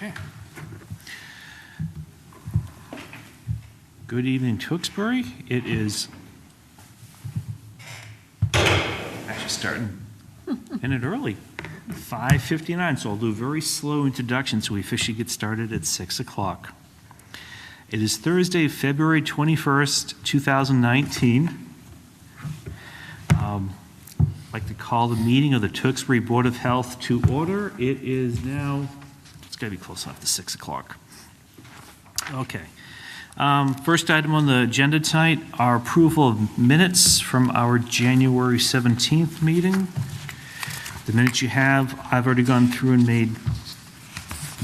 Okay. Good evening, Tewksbury. It is actually starting in it early, 5:59, so I'll do a very slow introduction so we officially get started at 6 o'clock. It is Thursday, February 21st, 2019. I'd like to call the meeting of the Tewksbury Board of Health to order. It is now, it's got to be close enough to 6 o'clock. Okay. First item on the agenda tonight, our approval of minutes from our January 17th meeting. The minutes you have, I've already gone through and made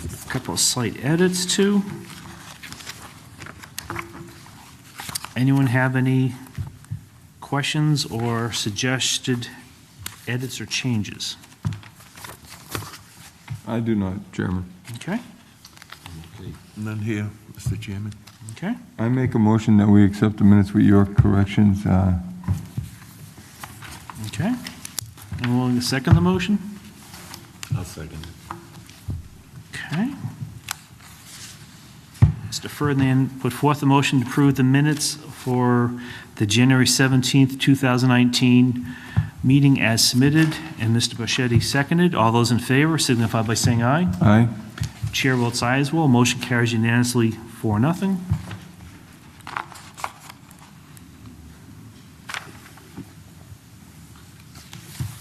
a couple of slight edits to. Anyone have any questions or suggested edits or changes? I do not, Chairman. Okay. None here, Mr. Chairman. Okay. I make a motion that we accept the minutes with your corrections. Okay. And we'll second the motion? I'll second it. Okay. Mr. Ferdinand put forth the motion to approve the minutes for the January 17th, 2019 meeting as submitted, and Mr. Boschetti seconded. All those in favor signify by saying aye. Aye. Chair votes aye as well. Motion carries unanimously 4-0.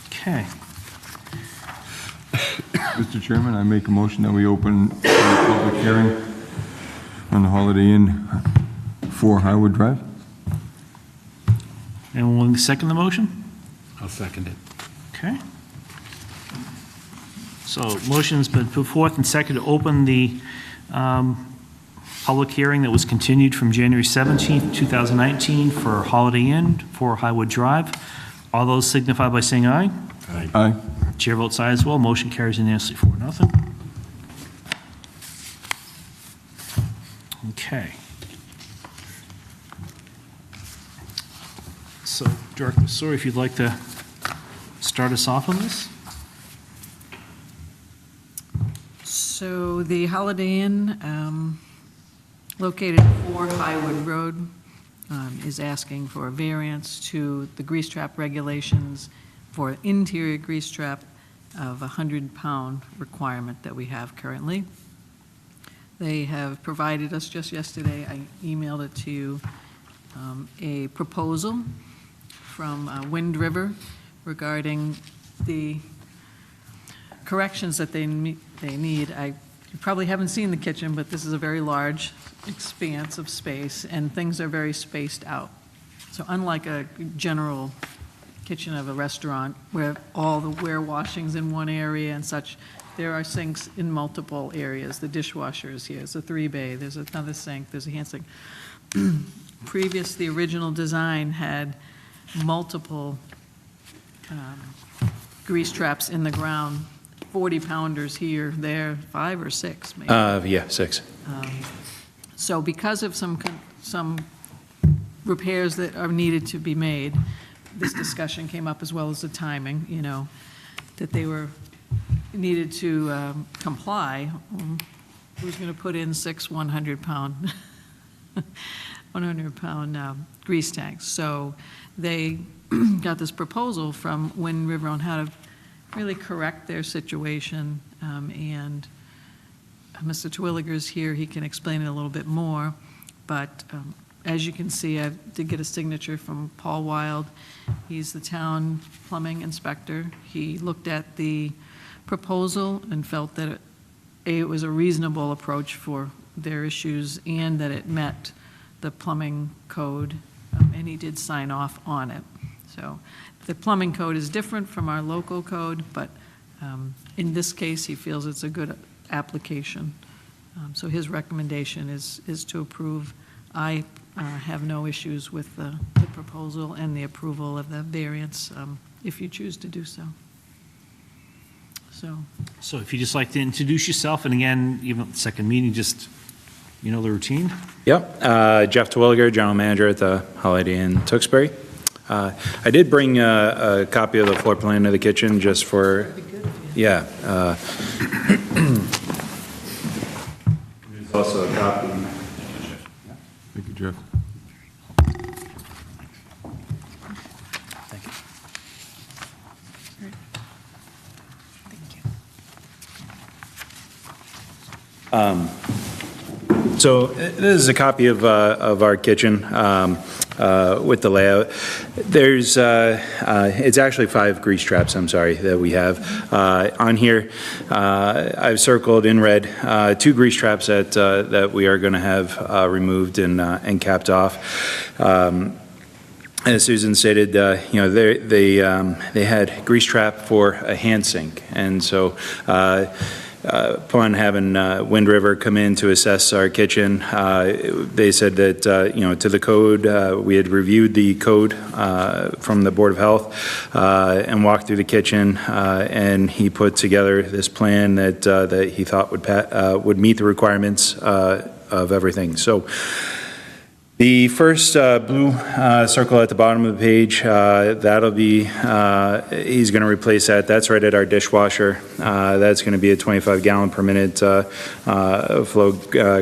Okay. Mr. Chairman, I make a motion that we open the public hearing on the Holiday Inn 4 Highwood Drive. And we'll second the motion? I'll second it. Okay. So motion's been put forth and seconded to open the public hearing that was continued from January 17th, 2019 for Holiday Inn, 4 Highwood Drive. All those signify by saying aye. Aye. Aye. Chair votes aye as well. Motion carries unanimously 4-0. Okay. So, Director Sawyer, if you'd like to start us off on this? So the Holiday Inn, located at 4 Highwood Road, is asking for a variance to the grease trap regulations for interior grease trap of a 100-pound requirement that we have currently. They have provided us just yesterday, I emailed it to you, a proposal from Wind River regarding the corrections that they need. You probably haven't seen the kitchen, but this is a very large expanse of space, and things are very spaced out. So unlike a general kitchen of a restaurant where all the washing's in one area and such, there are sinks in multiple areas. The dishwasher is here. There's a 3-bay. There's another sink. There's a hand sink. The original design had multiple grease traps in the ground, 40-pounders here, there, 5 or 6 maybe. Yeah, 6. So because of some repairs that are needed to be made, this discussion came up as well as the timing, that they were needed to comply. Who's going to put in 6 100-pound 100-pound grease tanks? So they got this proposal from Wind River on how to really correct their situation, and Mr. Terwilliger's here. He can explain it a little bit more, but as you can see, I did get a signature from Paul Wild. He's the town plumbing inspector. He looked at the proposal and felt that it was a reasonable approach for their issues and that it met the plumbing code, and he did sign off on it. So the plumbing code is different from our local code, but in this case, he feels it's a good application. So his recommendation is to approve. I have no issues with the proposal and the approval of the variance, if you choose to do so. So if you'd just like to introduce yourself, and again, even at the second meeting, just, the routine? Yep. Jeff Terwilliger, General Manager at the Holiday Inn Tewksbury. I did bring a copy of the floor plan of the kitchen just for, yeah. Also a copy. Thank you, Jeff. Thank you. So this is a copy of our kitchen with the layout. There's, it's actually 5 grease traps, I'm sorry, that we have. On here, I've circled in red 2 grease traps that we are going to have removed and capped off. As Susan stated, you know, they had grease trap for a hand sink, and so upon having Wind River come in to assess our kitchen, they said that, you know, to the code, we had reviewed the code from the Board of Health and walked through the kitchen, and he put together this plan that he thought would meet the requirements of everything. So the first blue circle at the bottom of the page, that'll be, he's going to replace that. That's right at our dishwasher. That's going to be a 25-gallon per minute flow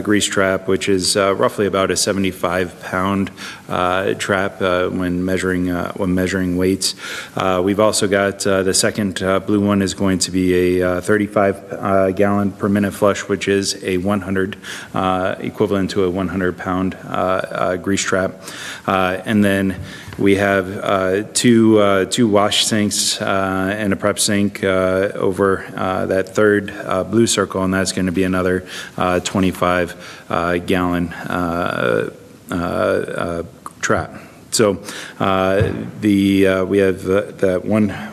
grease trap, which is roughly about a 75-pound trap when measuring weights. We've also got the second blue one is going to be a 35-gallon per minute flush, which is a 100 equivalent to a 100-pound grease trap. And then we have two wash sinks and a prep sink over that third blue circle, and that's going to be another 25-gallon trap. So we have that one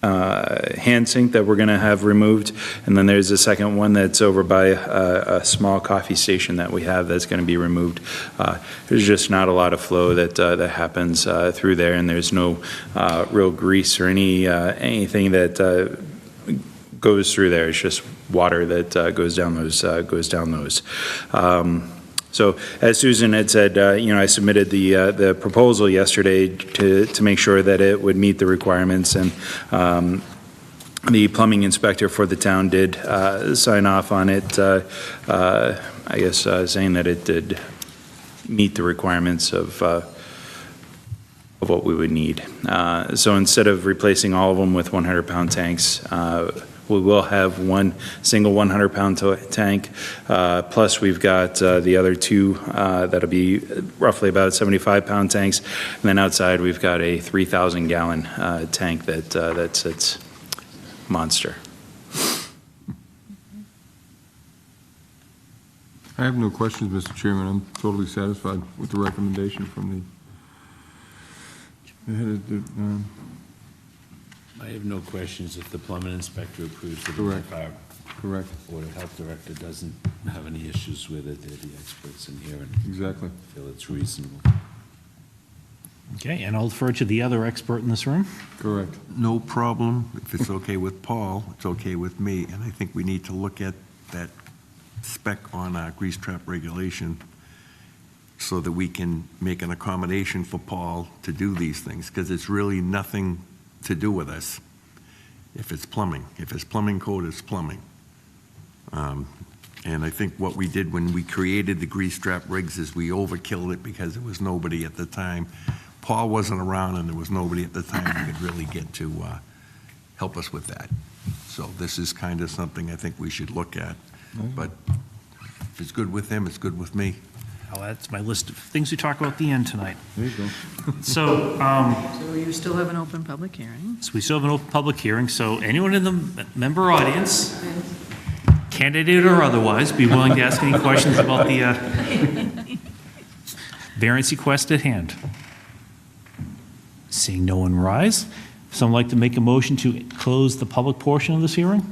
hand sink that we're going to have removed, and then there's a second one that's over by a small coffee station that we have that's going to be removed. There's just not a lot of flow that happens through there, and there's no real grease or anything that goes through there. It's just water that goes down those. So as Susan had said, you know, I submitted the proposal yesterday to make sure that it would meet the requirements, and the plumbing inspector for the town did sign off on it, I guess saying that it did meet the requirements of what we would need. So instead of replacing all of them with 100-pound tanks, we will have one single 100-pound tank, plus we've got the other 2 that'll be roughly about 75-pound tanks, and then outside we've got a 3,000-gallon tank that sits monster. I have no questions, Mr. Chairman. I'm totally satisfied with the recommendation from the head of the, I have no questions if the plumbing inspector approves it. Correct. If our correct, Board of Health Director doesn't have any issues with it, they're the experts in here and exactly. feel it's reasonable. Okay, and I'll defer to the other expert in this room. Correct. No problem. If it's okay with Paul, it's okay with me. And I think we need to look at that spec on our grease trap regulation so that we can make an accommodation for Paul to do these things, because it's really nothing to do with us if it's plumbing. If it's plumbing code, it's plumbing. And I think what we did when we created the grease trap rigs is we overkilled it because there was nobody at the time. Paul wasn't around and there was nobody at the time who could really get to help us with that. So this is kind of something I think we should look at. But if it's good with him, it's good with me. Well, that's my list of things we talk about at the end tonight. There you go. So, So you still have an open public hearing? so we still have an open public hearing, so anyone in the member audience, candidate or otherwise, be willing to ask any questions about the variance request at hand. Seeing no one rise, someone like to make a motion to close the public portion of this hearing?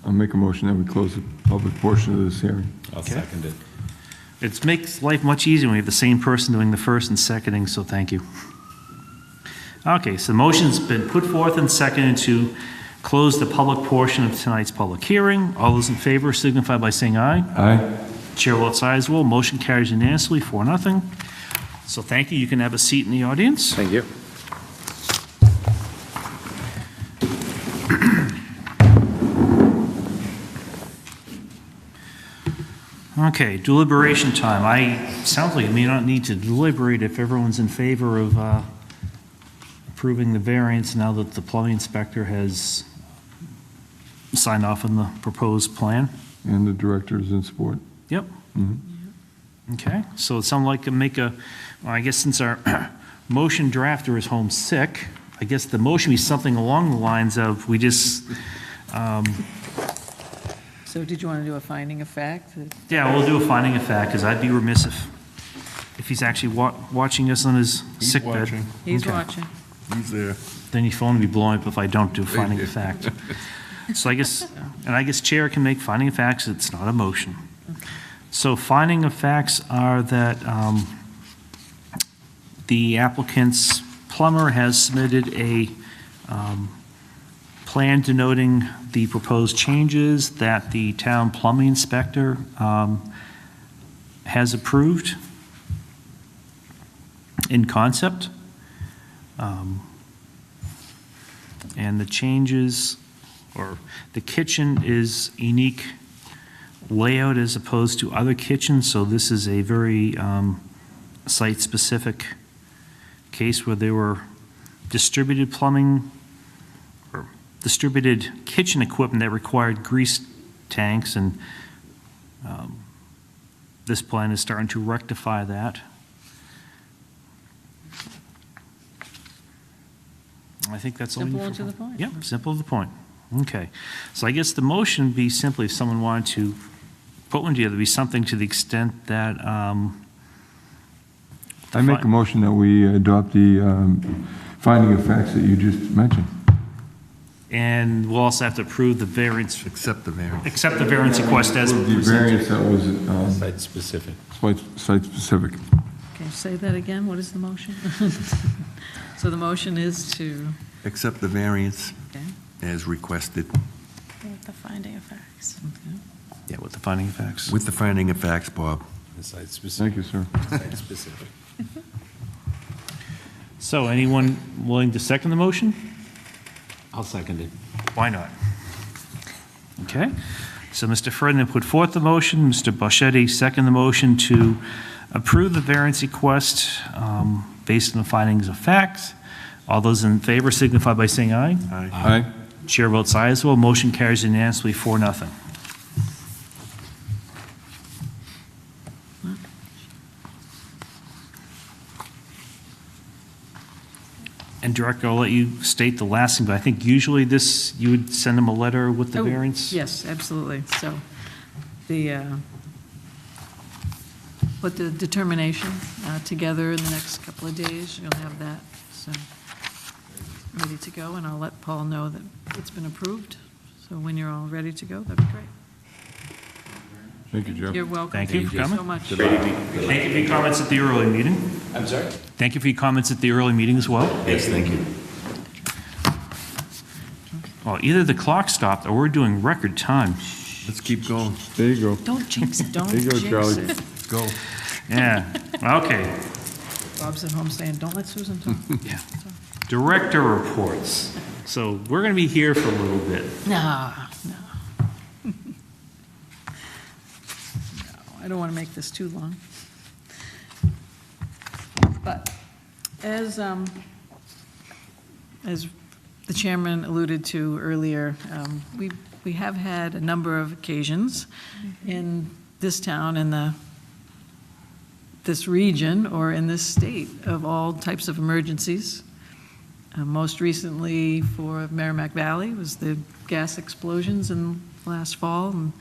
I'll make a motion that we close the public portion of this hearing. I'll Okay. second it. It makes life much easier when we have the same person doing the first and seconding, so thank you. Okay, so the motion's been put forth and seconded to close the public portion of tonight's public hearing. All those in favor signify by saying aye. Aye. Chair votes aye as well. Motion carries unanimously, 4-0. So thank you. You can have a seat in the audience. Thank you. Okay, deliberation time. Sounds like you may not need to deliberate if everyone's in favor of approving the variance now that the plumbing inspector has signed off on the proposed plan. And the director is in support. Yep. Mhm. Okay, so it sounds like well, I guess since our motion drafter is home sick, I guess the motion be something along the lines of, we just, So did you want to do a finding of fact? yeah, we'll do a finding of fact, because I'd be remiss if he's actually watching us on his He's sick bed. watching. He's Okay. watching. He's there. Then your phone will be blowing up if I don't do finding of fact. So I guess chair can make finding of facts, it's not a motion. So finding of facts are that the applicant's plumber has submitted a plan denoting the proposed changes that the town plumbing inspector has approved in concept. And the changes, or the kitchen is unique layout as opposed to other kitchens, so this is a very site-specific case where there were distributed plumbing or distributed kitchen equipment that required grease tanks, and this plan is starting to rectify that. I think that's all. Simple and to the point. Yep, simple to the point. Okay. So I guess the motion would be simply if someone wanted to put one together, be something to the extent that, I make a motion that we adopt the finding of facts that you just mentioned. and we'll also have to approve the variance, Accept the variance. accept the variance request as The presented. variance that was Site-specific. site-specific. Okay, say that again. What is the motion? So the motion is to, Accept the variance okay, as requested, With the finding of facts. okay. Yeah, with the finding of facts. with the finding of facts, Bob. Site-specific. Thank you, sir. Site-specific. So anyone willing to second the motion? I'll second it. Why not? Okay, so Mr. Ferdinand put forth the motion, Mr. Boschetti second the motion to approve the variance request based on the findings of fact. All those in favor signify by saying aye. Aye. Aye. Chair votes aye as well. Motion carries unanimously 4-0. And Director, I'll let you state the last thing, but I think usually this, you would send them a letter with the Oh, variance? Yes, absolutely. So the, put the determination together in the next couple of days. You'll have that, so, ready to go, and I'll let Paul know that it's been approved. So when you're all ready to go, that'd be great. Thank you, Jeff. You're welcome. Thank you for so coming. much. Thank you for your comments at the early meeting. I'm sorry? Thank you for your comments at the early meeting as well. Yes, thank you. Well, either the clock stopped or we're doing record time. Let's keep going. There you go. Don't jinx it. Don't There you go, jinx Charlie. it. Go. Yeah, okay. Bob's at home saying, don't let Susan talk. Yeah. Director reports. So we're going to be here for a little bit. No, no. No, I don't want to make this too long. But as the chairman alluded to earlier, we have had a number of occasions in this town, in this region, or in this state, of all types of emergencies. Most recently for Merrimack Valley was the gas explosions in last fall, and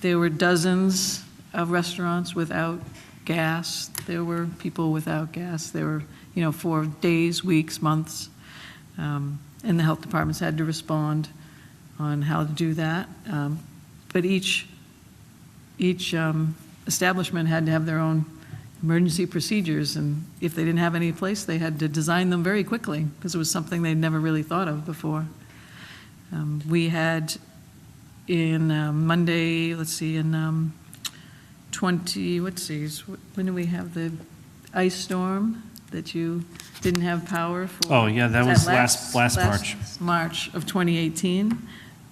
there were dozens of restaurants without gas. There were people without gas. There were, for days, weeks, months. And the health departments had to respond on how to do that. But each establishment had to have their own emergency procedures, and if they didn't have any place, they had to design them very quickly, because it was something they'd never really thought of before. We had in Monday, in 20, when did we have the ice storm that you didn't have power for? Oh, yeah, that was last March. March of 2018.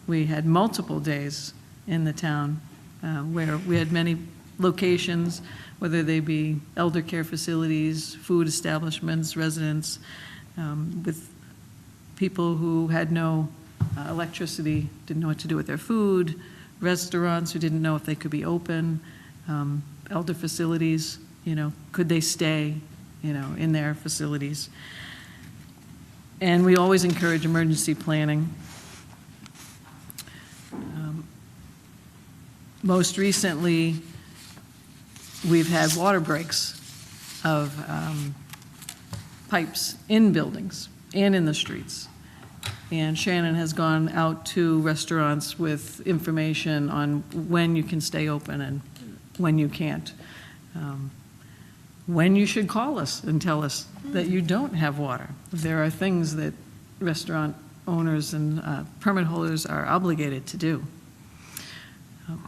We had multiple days in the town where we had many locations, whether they be elder care facilities, food establishments, residents, with people who had no electricity, didn't know what to do with their food, restaurants who didn't know if they could be open, elder facilities, could they stay, in their facilities. And we always encourage emergency planning. Most recently, we've had water breaks of pipes in buildings and in the streets. And Shannon has gone out to restaurants with information on when you can stay open and when you can't. When you should call us and tell us that you don't have water. There are things that restaurant owners and permit holders are obligated to do.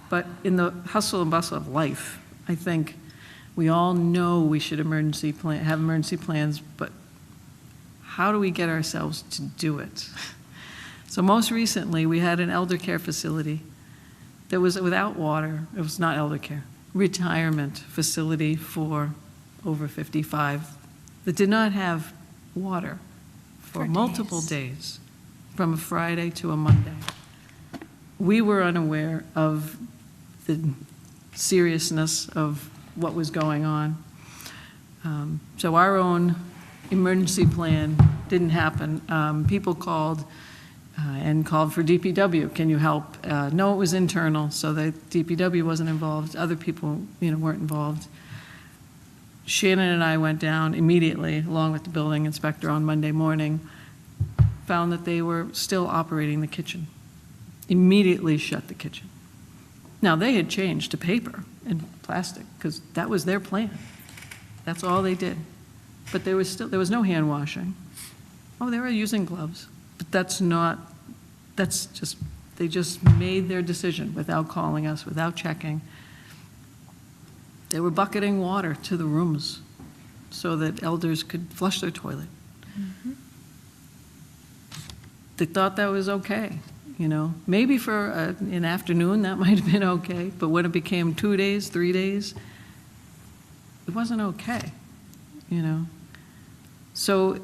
But in the hustle and bustle of life, I think we all know we should have emergency plans, but how do we get ourselves to do it? So most recently, we had an elder care facility that was without water. It was not elder care, retirement facility for over 55 that did not have water for multiple days, from a Friday to a Monday. We were unaware of the seriousness of what was going on. So our own emergency plan didn't happen. People called and called for DPW. Can you help? No, it was internal, so the DPW wasn't involved. Other people, weren't involved. Shannon and I went down immediately, along with the building inspector on Monday morning, found that they were still operating the kitchen. Immediately shut the kitchen. Now, they had changed to paper and plastic, because that was their plan. That's all they did. But there was no hand washing. Oh, they were using gloves. But they just made their decision without calling us, without checking. They were bucketing water to the rooms so that elders could flush their toilet. Mm-hmm. They thought that was okay, Maybe for an afternoon that might have been okay, but when it became 2 days, 3 days, it wasn't okay, So,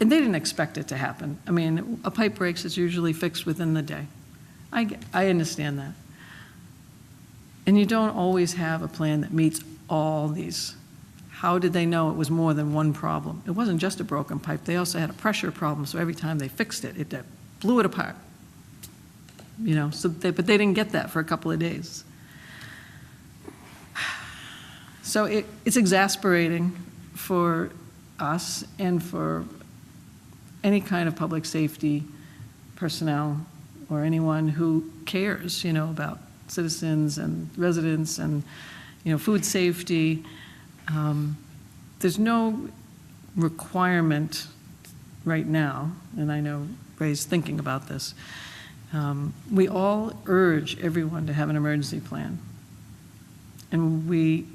and they didn't expect it to happen. I mean, a pipe breaks is usually fixed within the day. I understand that. And you don't always have a plan that meets all these. How did they know it was more than one problem? It wasn't just a broken pipe. They also had a pressure problem, so every time they fixed it, it blew it apart. But they didn't get that for a couple of days. So it's exasperating for us and for any kind of public safety personnel or anyone who cares, about citizens and residents and, food safety. There's no requirement right now, and I know Ray's thinking about this. We all urge everyone to have an emergency plan. And we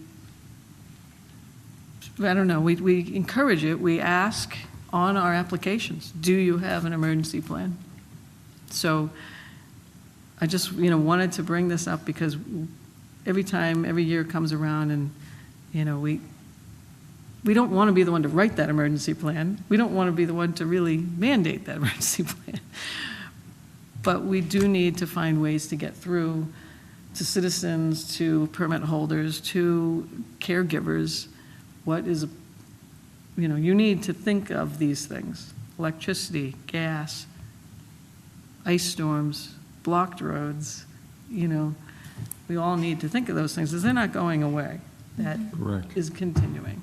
encourage it. We ask on our applications, do you have an emergency plan? So I just, wanted to bring this up because every year comes around and, we don't want to be the one to write that emergency plan. We don't want to be the one to really mandate that emergency plan. But we do need to find ways to get through to citizens, to permit holders, to caregivers. What is, you need to think of these things. Electricity, gas, ice storms, blocked roads, we all need to think of those things because they're not going away. That Correct. is continuing.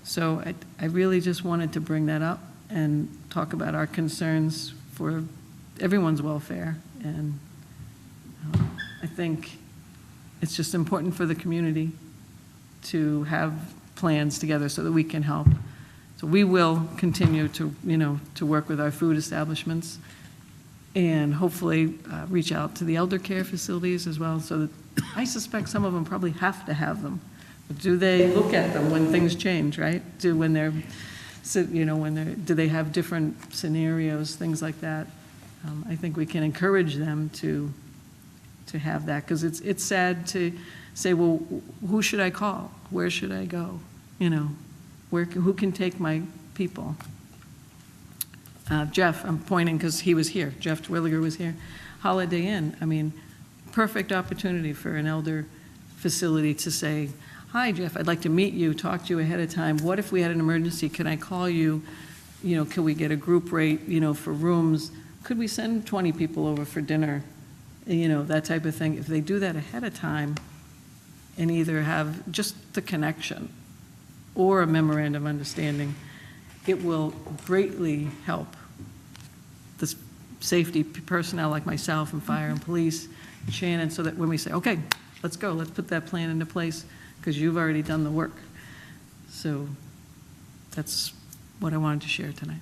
So I really just wanted to bring that up and talk about our concerns for everyone's welfare. And I think it's just important for the community to have plans together so that we can help. So we will continue to, to work with our food establishments and hopefully reach out to the elder care facilities as well, so that I suspect some of them probably have to have them. But do they look at them when things change, right? Do they have different scenarios, things like that? I think we can encourage them to to have that, because it's sad to say, well, who should I call? Where should I go? You know, who can take my people? Jeff, I'm pointing because he was here. Jeff Twilliger was here. Holiday Inn, I mean, perfect opportunity for an elder facility to say, hi, Jeff, I'd like to meet you, talk to you ahead of time. What if we had an emergency? Can I call you? You know, can we get a group rate, you know, for rooms? Could we send 20 people over for dinner? You know, that type of thing. If they do that ahead of time and either have just the connection or a memorandum of understanding, it will greatly help the safety personnel like myself and fire and police and Shannon, so that when we say, okay, let's go, let's put that plan into place, because you've already done the work. So that's what I wanted to share tonight.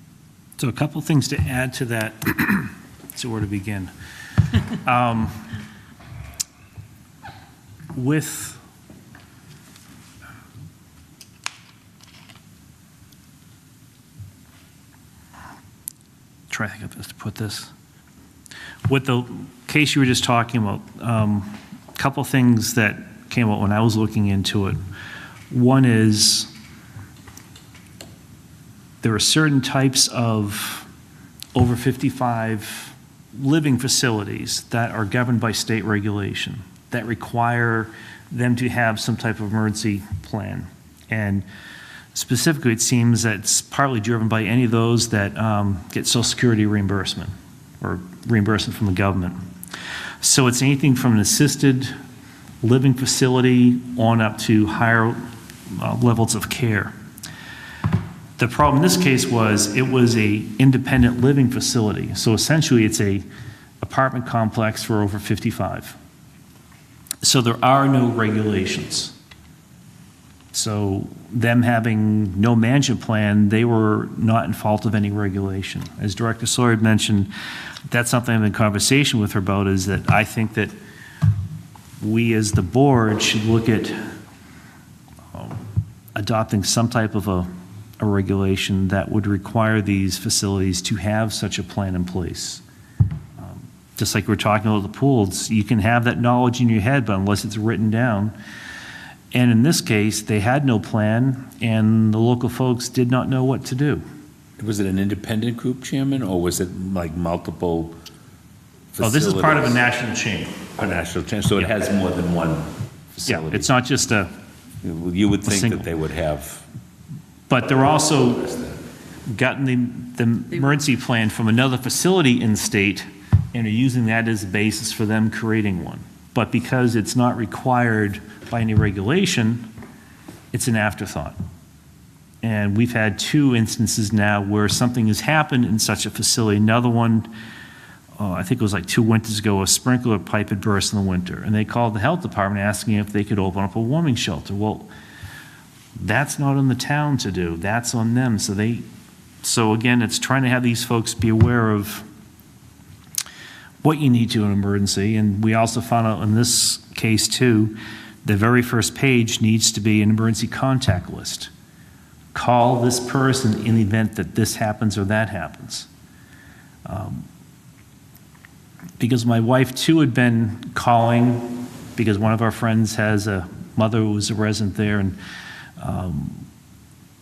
So a couple things to add to that. So where to begin? With try to think of this to put this. With the case you were just talking about, a couple things that came out when I was looking into it. One is there are certain types of over 55 living facilities that are governed by state regulation that require them to have some type of emergency plan. And specifically, it seems that it's partly driven by any of those that get Social Security reimbursement or reimbursement from the government. So it's anything from an assisted living facility on up to higher levels of care. The problem in this case was it was a independent living facility. So essentially it's a apartment complex for over 55. So there are no regulations. So them having no management plan, they were not in fault of any regulation. As Director Sawyer had mentioned, that's something I'm in conversation with her about, is that I think that we as the board should look at adopting some type of a regulation that would require these facilities to have such a plan in place. Just like we're talking about the pools, you can have that knowledge in your head, but unless it's written down. And in this case, they had no plan, and the local folks did not know what to do. Was it an independent group, Chairman, or was it like multiple facilities? Oh, this is part of a national chain. A national chain, so it has more than one Yeah, facility? it's not just a, You would think single. that they would have. but they're also gotten the emergency plan from another facility in the state and are using that as a basis for them creating one. But because it's not required by any regulation, it's an afterthought. And we've had 2 instances now where something has happened in such a facility. Another one, I think it was like 2 winters ago, a sprinkler pipe had burst in the winter, and they called the health department asking if they could open up a warming shelter. Well, that's not on the town to do, that's on them. So again, it's trying to have these folks be aware of what you need to in an emergency. And we also found out in this case too, the very first page needs to be an emergency contact list. Call this person in the event that this happens or that happens. Because my wife too had been calling, because one of our friends has a mother who was a resident there, and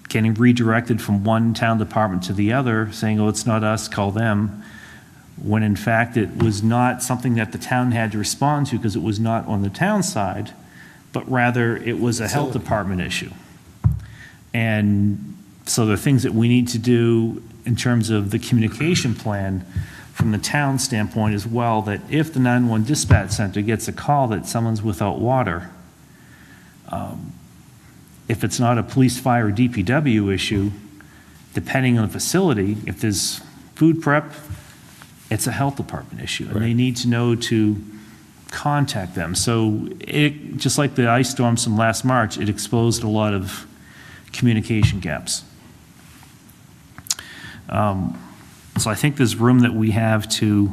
getting redirected from one town department to the other, saying, oh, it's not us, call them, when in fact it was not something that the town had to respond to because it was not on the town side, but rather it was a health department issue. And so there are things that we need to do in terms of the communication plan from the town standpoint as well, that if the 911 dispatch center gets a call that someone's without water, if it's not a police, fire, or DPW issue, depending on the facility, if there's food prep, it's a health department issue, and they need to know to contact them. So it, just like the ice storms from last March, it exposed a lot of communication gaps. So I think there's room that we have to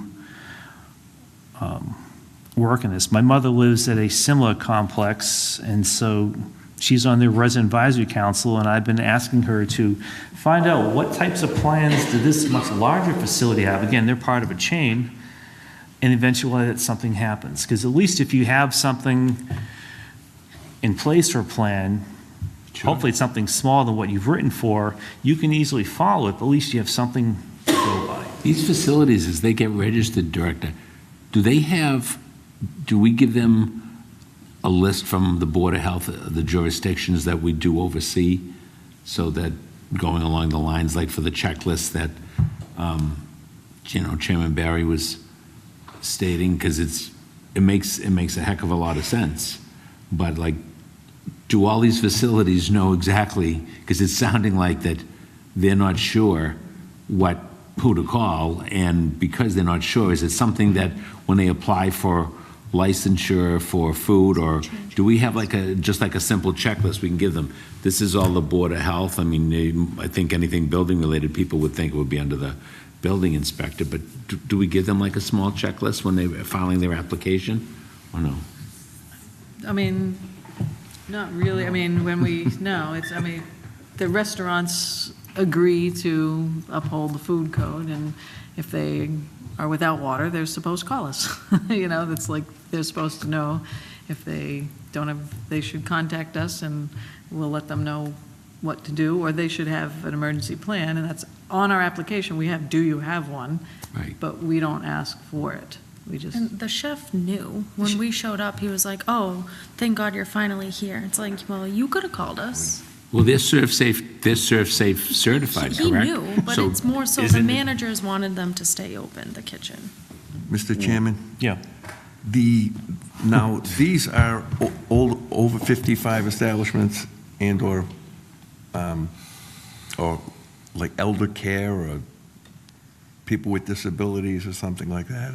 work in this. My mother lives at a similar complex, and so she's on the resident advisory council, and I've been asking her to find out what types of plans do this much larger facility have. Again, they're part of a chain, and eventually that something happens. Because at least if you have something in place or plan, hopefully it's something smaller than what you've written for, you can easily follow it, but at least you have something to go by. These facilities, as they get registered, Director, do we give them a list from the Board of Health, the jurisdictions that we do oversee, so that going along the lines, like for the checklist that, Chairman Barry was stating, because it makes a heck of a lot of sense. But like, do all these facilities know exactly, because it's sounding like that they're not sure who to call, and because they're not sure, is it something that when they apply for licensure for food, or do we have just like a simple checklist we can give them? This is all the Board of Health. I mean, I think anything building related, people would think it would be under the building inspector, but do we give them like a small checklist when they're filing their application, or no? I mean, not really. I mean, the restaurants agree to uphold the food code, and if they are without water, they're supposed to call us. That's like, they're supposed to know. If they don't have, they should contact us, and we'll let them know what to do, or they should have an emergency plan, and that's on our application. We have, do you have one? Right. But we don't ask for it. We just, And the chef knew. When we showed up, he was like, oh, thank God you're finally here. It's like, well, you could have called us. Well, they're Serve Safe certified, He correct? knew, but So it's more so the isn't it- managers wanted them to stay open, the kitchen. Mr. Chairman, Yeah. now, these are over 55 establishments and/or like elder care or people with disabilities or something like that?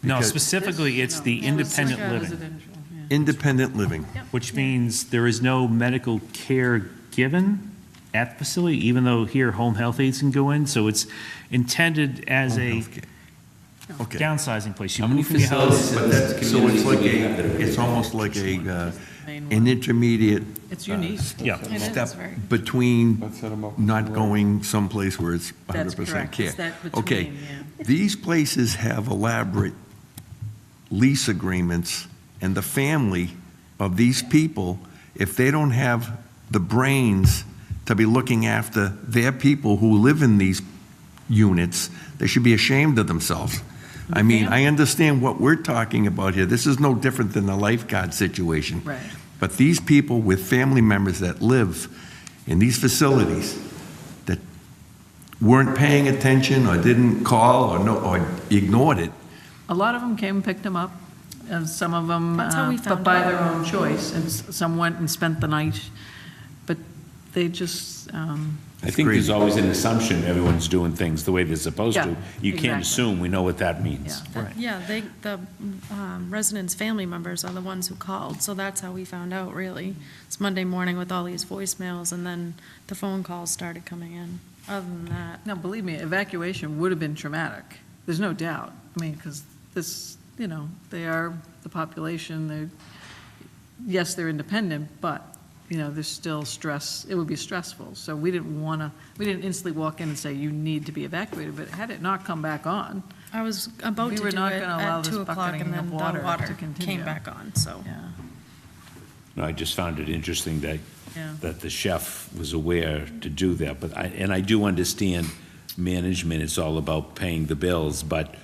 No, Because specifically, it's the No, it's like independent a living, residential, yeah. independent living. which means there is no medical care given at the facility, even though here home health aides can go in. So it's intended as a Okay. downsizing place. You How many move from your house. facilities? So it's like it's almost like Main an one. intermediate It's unique. Yeah. It is step very- between Let's set 'em up. not going someplace where it's That's 100% correct. care. It's that between, Okay, yeah. these places have elaborate lease agreements, and the family of these people, if they don't have the brains to be looking after their people who live in these units, they should be ashamed of themselves. I mean, I understand what we're talking about here. This is no different than the lifeguard situation. Right. But these people with family members that live in these facilities that weren't paying attention or didn't call or ignored it, A lot of them came and picked them up, and some of them, That's how we but found by out. their own choice, and some went and spent the night, but they just, I think there's crazy. always an assumption everyone's doing things the way they're supposed Yeah, to. You can't exactly. assume, we know what that means. yeah. Yeah, the residents' family members are the ones who called, so that's how we found out, really. It's Monday morning with all these voicemails, and then the phone calls started coming in. Other than that, Now, believe me, evacuation would have been traumatic, there's no doubt. I mean, because this, they are the population, yes, they're independent, but, there's still stress, it would be stressful. So we didn't instantly walk in and say, you need to be evacuated, but had it not come back on, I was about We to were do not it gonna allow at this 2 o'clock, bucketing and of then the water water to continue. came back on, so. yeah, No, I just found it interesting yeah. that the chef was aware to do that, but I do understand management, it's all about paying the bills, but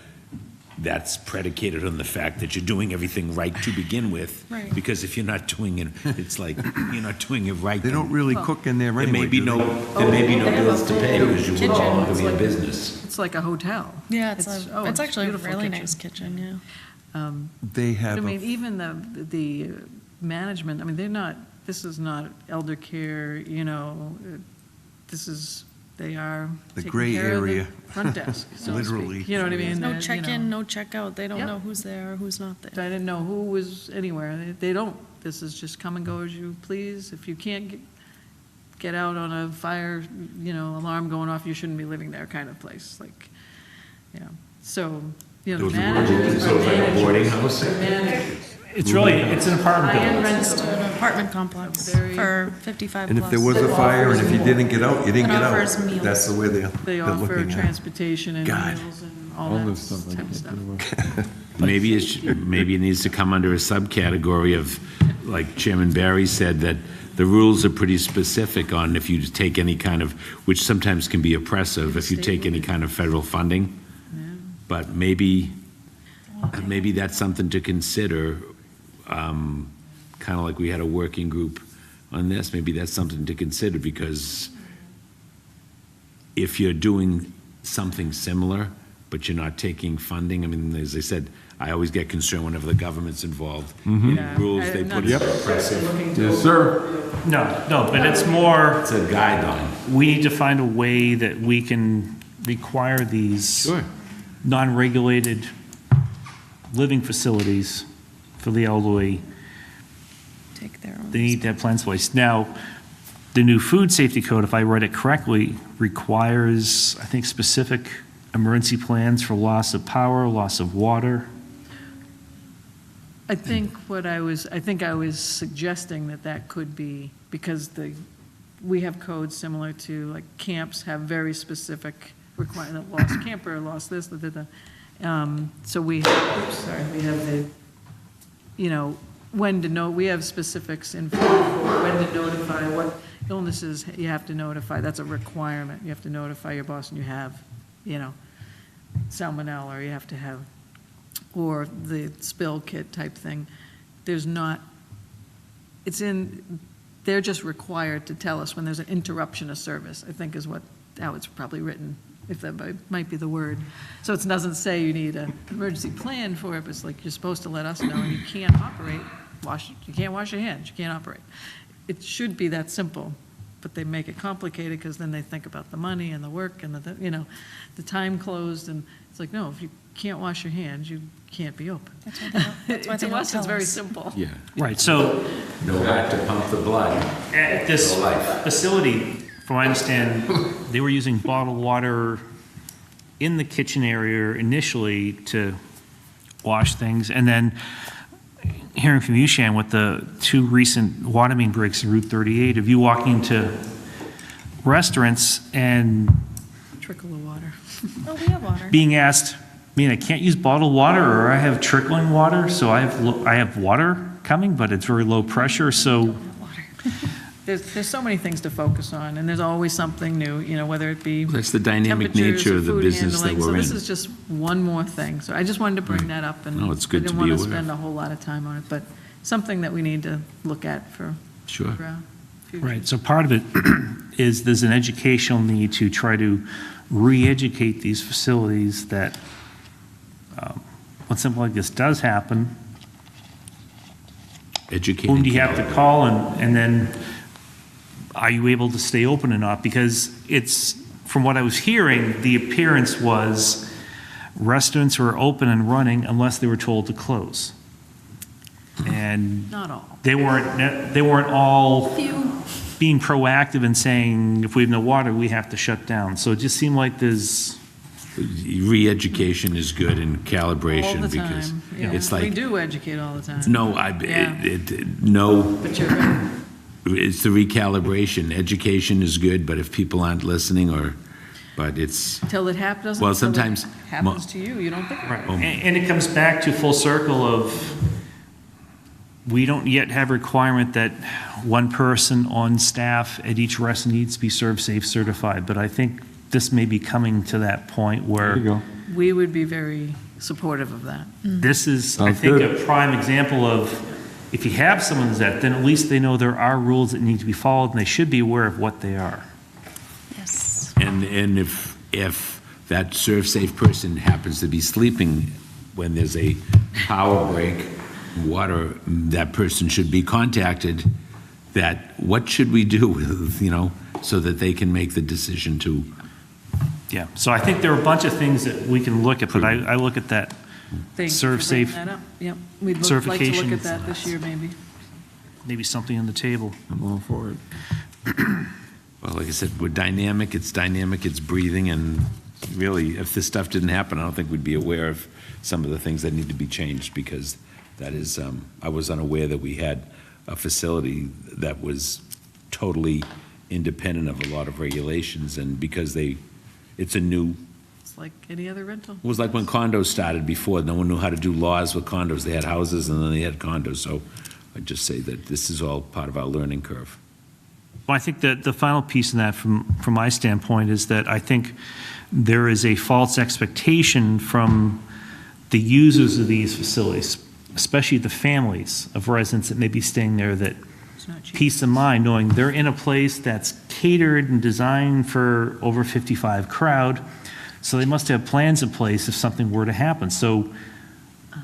that's predicated on the fact that you're doing everything right to begin with. Right. Because if you're not doing it, it's like, you're not doing it right. they don't really cook in there There anyway. may be do they? there may be no They have a bills to pay full because you kitchen. were all It's of your like- business. It's like a hotel. Yeah, it's it's actually a beautiful really kitchen. nice kitchen, yeah. They But have, I mean, even the management, I mean, they're not, this is not elder care, they are The taking gray care of the area. front desk, so to speak. Literally. You know what I mean? No They're, check-in, no check-out, they don't Yep. know who's there or who's not I there. didn't know who was anywhere. They don't. This is just come and go as you please. If you can't get out on a fire, alarm going off, you shouldn't be living there kind of place, So, the managers are managers. It's an apartment building. Rents to an apartment complex Very- for 55 and plus. if there was a fire and if you didn't get out, you didn't It get out. offers meals. That's the way They they're offer looking at it. transportation and God. meals and all All that this stuff I type of can't stuff. do. Maybe it needs to come under a subcategory of, like Chairman Barry said, that the rules are pretty specific on if you take any kind of, which sometimes can be oppressive, if you take any kind of federal funding. But maybe that's something to consider, kind of like we had a working group on this, maybe that's something to consider, because if you're doing something similar, but you're not taking funding, I mean, as I said, I always get concerned whenever the government's involved. Mm-hmm. Yeah, Rules they I'm put not in oppressive. looking to- Yes, sir. No, but it's more, It's a guideline. we need to find a way that we can require these Sure. non-regulated living facilities for the elderly. Take their own. They need to have plans in place. Now, the new food safety code, if I read it correctly, requires, I think, specific emergency plans for loss of power, loss of water. I think I was suggesting that could be, because we have codes similar to, like, camps have very specific requirement, lost camper, lost this, so we have the, when to know, we have specifics in for when to notify, what illnesses you have to notify, that's a requirement, you have to notify your boss, and you have, salmonella, or you have to have, or the spill kit type thing. There's not, they're just required to tell us when there's an interruption of service, I think is how it's probably written, if that might be the word. So it doesn't say you need an emergency plan for it, but it's like you're supposed to let us know, and you can't operate, you can't wash your hands, you can't operate. It should be that simple, but they make it complicated because then they think about the money and the work and the time closed, and it's like, no, if you can't wash your hands, you can't be open. That's why they don't To us, it's tell very us. simple. Yeah. Right, so No guy to pump the blood. at this No life. facility, from what I understand, they were using bottled water in the kitchen area initially to wash things, and then hearing from you, Shan, with the two recent water main breaks in Route 38, of you walking into restaurants and Trickle of water. Oh, we have water. being asked, I can't use bottled water, or I have trickling water, so I have water coming, but it's very low pressure, so There's so many things to focus on, and there's always something new, whether it be That's the dynamic temperatures nature or of the food business that handling. we're in. So this is just one more thing. So I just wanted to bring that up, and No, it's good I to didn't be want to aware of. spend a whole lot of time on it, but something that we need to look at for Sure. future. Right, so part of it is there's an educational need to try to re-educate these facilities that when something like this does happen, Educated. whom do you have to call, and then are you able to stay open or not? Because it's, from what I was hearing, the appearance was restaurants were open and running unless they were told to close. And Not all. they weren't all being proactive and saying, if we have no water, we have to shut down. So it just seemed like there's, Re-education is good and All calibration, the because time. Yeah. it's We like, do educate all the time. no, Yeah. no, But you're right. it's the recalibration. Education is good, but if people aren't listening, but it's, Till it happens. Well, sometimes- Happens to you, you don't think about it. and it comes back to full circle of, we don't yet have a requirement that one person on staff at each restaurant needs to be Serve Safe certified, but I think this may be coming to that point There you where go. We would be very supportive of that. this is, I Sounds think, good. a prime example of, if you have someone who's that, then at least they know there are rules that need to be followed, and they should be aware of what they are. Yes. and if that serve safe person happens to be sleeping when there's a power break, water, that person should be contacted, that what should we do with, so that they can make the decision to, Yeah, so I think there are a bunch of things that we can look at, but I look at that Thank you Serve for bringing Safe that up. Yep, we'd like to look certification. at that this year, maybe. maybe something on the table. I'm all for it. well, like I said, we're dynamic, it's breathing, and really, if this stuff didn't happen, I don't think we'd be aware of some of the things that need to be changed, because that is, I was unaware that we had a facility that was totally independent of a lot of regulations, and because it's a new like any other rental. It was like when condos started before, no one knew how to do laws with condos. They had houses and then they had condos, so I'd just say that this is all part of our learning curve. Well, I think that the final piece in that, from my standpoint, is that I think there is a false expectation from the users of these facilities, especially the families of residents that may be staying there, that It's not cheap. peace of mind knowing they're in a place that's catered and designed for over 55 crowd, so they must have plans in place if something were to happen. So, Yeah.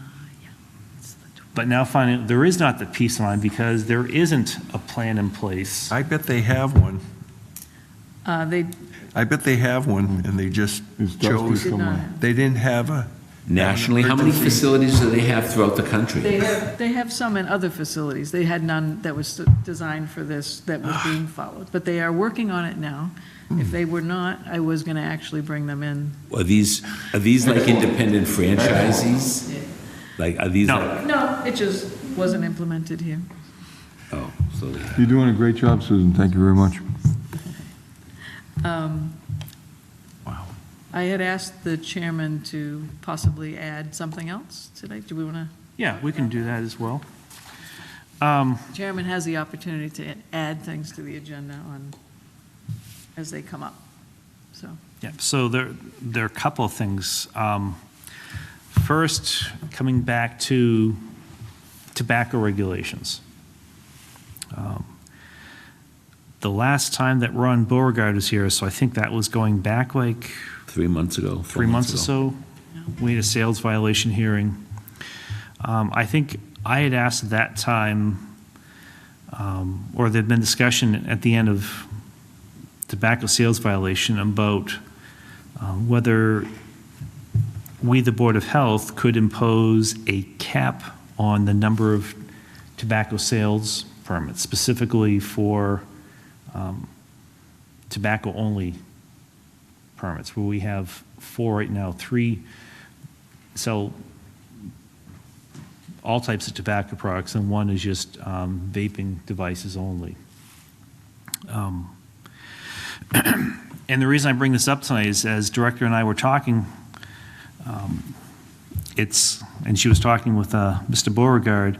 It's the but now finding there is not the peace of mind because there isn't a plan in place. I bet they have one. They I bet they have one, and they just It's dusty chose, did not somewhere. have. they didn't have a. Nationally, how many Emergency. facilities do they have throughout the country? They have some in other facilities. They had none that was designed for this, that was being followed. But they are working on it now. If they were not, I was going to actually bring them in. Are these like independent franchisees? Like, are these No. like, No, it just wasn't implemented here. oh, so they You're doing a great job, Susan. Thank you very much. Wow. I had asked the chairman to possibly add something else today. Do we want to? Yeah, we can do that as well. Chairman has the opportunity to add things to the agenda as they come up. So, Yeah, so there are a couple of things. First, coming back to tobacco regulations. The last time that Ron Beauregard was here, so I think that was going back like 3 months ago. 3 months or so, we had a sales violation hearing. I think I had asked at that time, or there'd been discussion at the end of tobacco sales violation about whether we, the Board of Health, could impose a cap on the number of tobacco sales permits, specifically for tobacco-only permits, where we have 4 right now, 3 sell all types of tobacco products, and 1 is just vaping devices only. And the reason I bring this up tonight is, as Director and I were talking, and she was talking with Mr. Beauregard,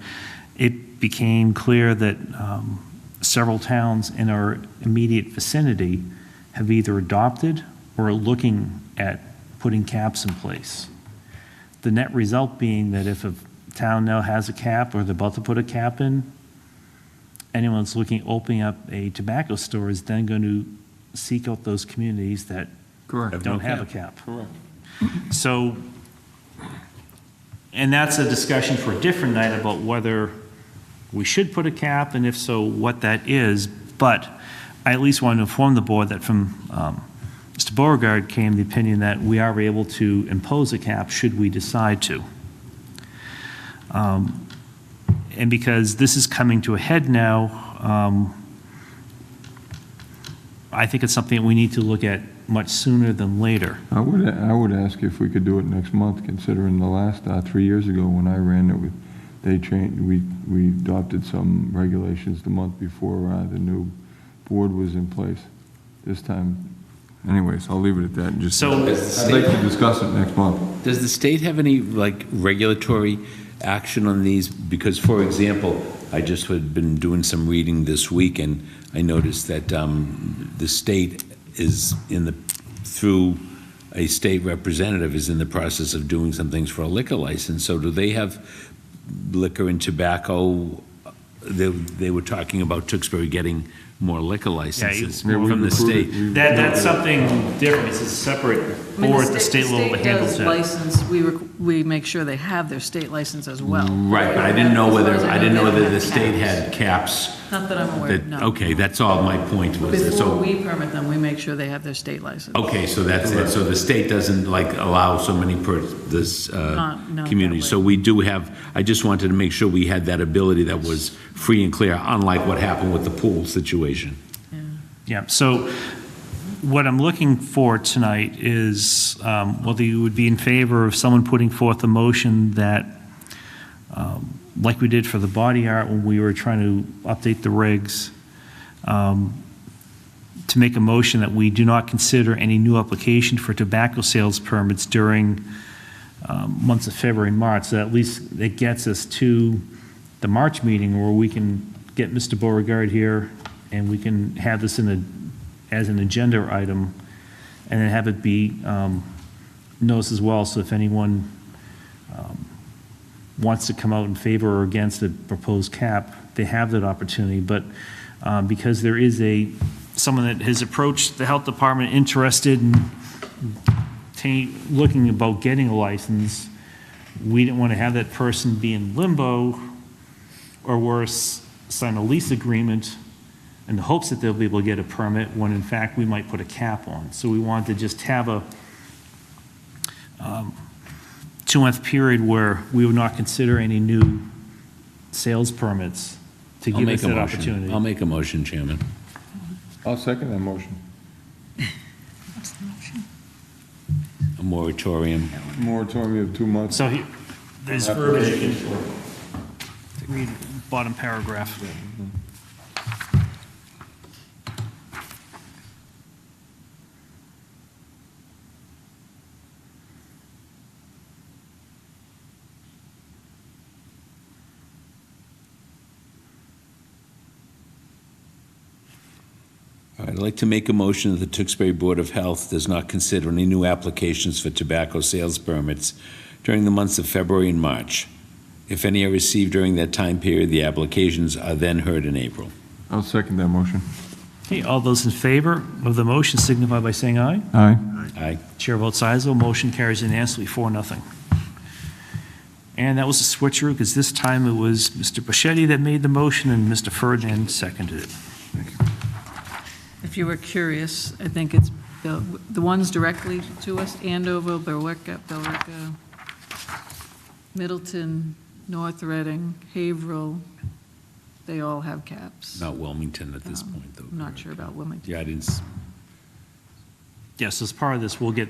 it became clear that several towns in our immediate vicinity have either adopted or are looking at putting caps in place. The net result being that if a town now has a cap or they're about to put a cap in, anyone that's looking at opening up a tobacco store is then going to seek out those communities that Correct. don't have a cap. Correct. So, and that's a discussion for a different night about whether we should put a cap, and if so, what that is. But I at least want to inform the board that from Mr. Beauregard came the opinion that we are able to impose a cap should we decide to. And because this is coming to a head now, I think it's something we need to look at much sooner than later. I would ask if we could do it next month, considering the last 3 years ago when I ran it, they changed. We adopted some regulations the month before the new board was in place. This time, anyways, I'll leave it at that and just. So- I'd like to discuss it next month. Does the state have any, like, regulatory action on these? Because, for example, I just had been doing some reading this week, and I noticed that the state is through a state representative, is in the process of doing some things for a liquor license. So do they have liquor and tobacco? They were talking about Tewksbury getting more liquor licenses Yeah, from the state. That's something different. It's a separate board at the state level that handles The that. state does license, we make sure they have their state license as well. Right, but I didn't know whether, As far as I didn't know they whether don't the have state caps. had caps. Not that I'm aware of, no. Okay, that's all my point was. Before So, we permit them, we make sure they have their state license. okay, so that's it. So the state doesn't like allow so many per this Not that community. way. So we do have, I just wanted to make sure we had that ability that was free and clear, unlike what happened with the pool situation. Yeah, so what I'm looking for tonight is whether you would be in favor of someone putting forth a motion that, like we did for the body art when we were trying to update the regs, to make a motion that we do not consider any new application for tobacco sales permits during months of February and March. So at least it gets us to the March meeting where we can get Mr. Beauregard here and we can have this as an agenda item and then have it be noticed as well. So if anyone wants to come out in favor or against the proposed cap, they have that opportunity. But because there is someone that has approached the health department interested in looking about getting a license, we didn't want to have that person be in limbo or worse, sign a lease agreement in the hopes that they'll be able to get a permit when in fact we might put a cap on. So we wanted to just have a 2-month period where we would not consider any new sales permits to give us that opportunity. I'll make a motion, Chairman. I'll second that motion. What's the motion? A moratorium. Moratorium of 2 months. So there's verbiage. Read bottom paragraph. All right, I'd like to make a motion that the Tewksbury Board of Health does not consider any new applications for tobacco sales permits during the months of February and March. If any are received during that time period, the applications are then heard in April. I'll second that motion. Okay, all those in favor of the motion signify by saying aye. Aye. Aye. Chair votes aye, so motion carries unanimously 4-0. And that was a switcheroo because this time it was Mr. Bichetti that made the motion and Mr. Ferdinand seconded it. If you were curious, I think it's the ones directly to us, Andover, Billerica, Middleton, North Reading, Haverhill, they all have caps. Not Wilmington at this point, though. I'm not sure about Wilmington. Yeah, I didn't, Yes, as part of this, we'll get